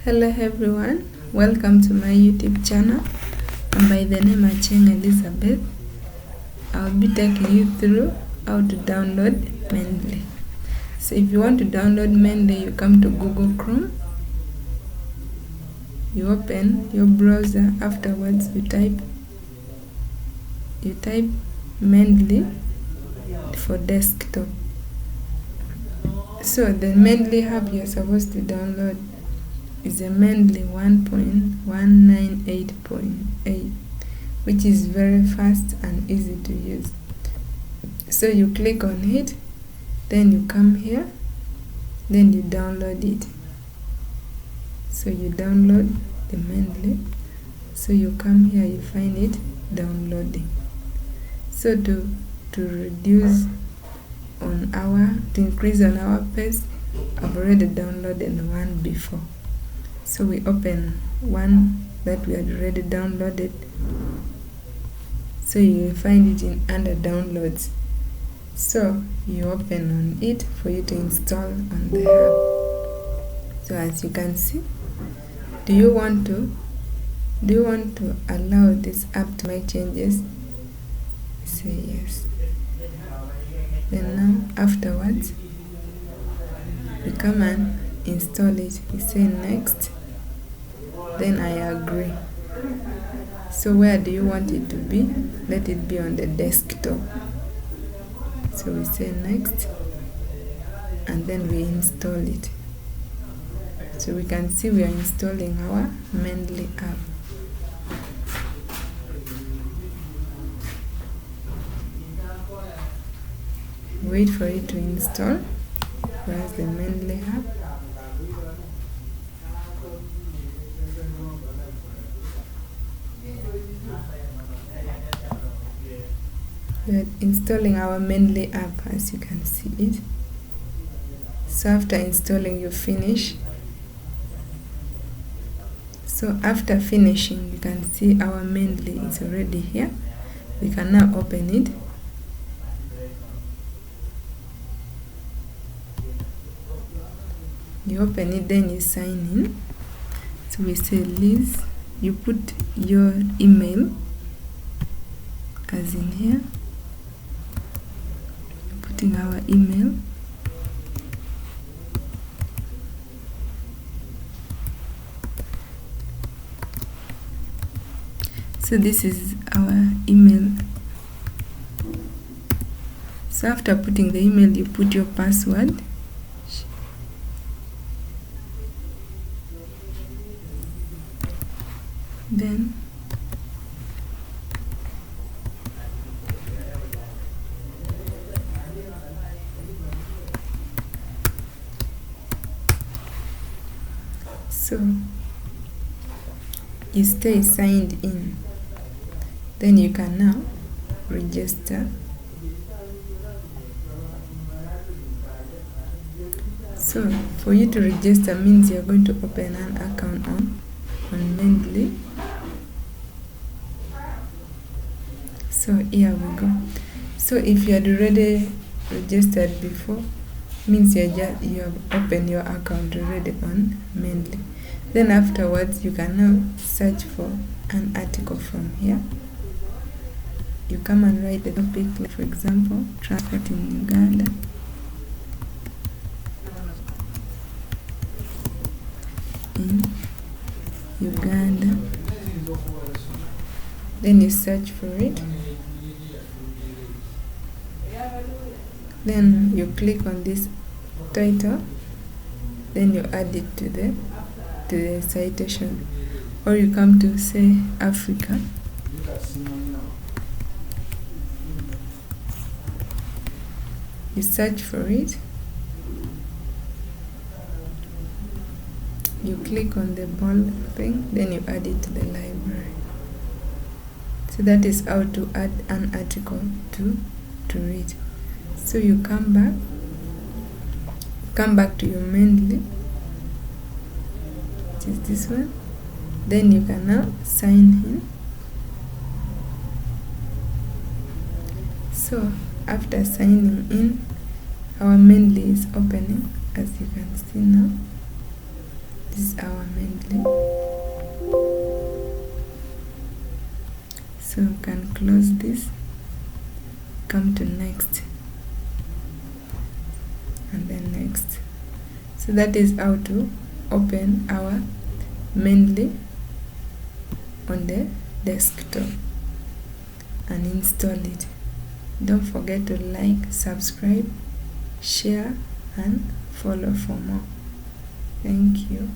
Hello everyone, welcome to my YouTube channel. I'm by the name of Elizabeth. I'll be taking you through how to download Mendeley. So if you want to download Mendeley, you come to Google Chrome, you open your browser. Afterwards you type Mendeley for desktop. So the Mendeley app you're supposed to download is a Mendeley 1.198.8, which is very fast and easy to use. So you click on it, then you come here, then you download it. So you download the Mendeley. So you come here, you find it downloading. So to increase on our pace, I've already downloaded one before. So we open one that we had already downloaded. So you will find it under downloads. So you open on it for you to install on the app. So as you can see, do you want to allow this app to make changes? Say yes. Then now afterwards we come and install it. We say next, then I agree. So where do you want it to be? Let it be on the desktop. So we say next, and then we install it. So we can see we are installing our Mendeley app. Wait for it to install. Where's the Mendeley app? We are installing our Mendeley app, as you can see it. So after installing, you finish. So after finishing, you can see our Mendeley is already here. We can now open it. You open it, then you sign in. So we say Liz, you put your email as in here. Putting our email. So this is our email. So after putting the email, you put your password. Then so you stay signed in. Then you can now register. So for you to register means you're going to open an account on Mendeley. So here we go. So if you had already registered before, means you have opened your account already on Mendeley. Then afterwards you can now search for an article from here. You come and write the topic, like for example, transport in Uganda. In Uganda. Then you search for it. Then you click on this title. Then you add it to the citation. Or you come to say Africa. You search for it. You click on the bold thing, then you add it to the library. So that is how to add an article to read. So you come back to your Mendeley, which is this one. Then you can now sign in. So after signing in, our Mendeley is opening, as you can see now. This is our Mendeley. So we can close this, come to next, and then next. So that is how to open our Mendeley on the desktop and install it. Don't forget to like, subscribe, share and follow for more. Thank you.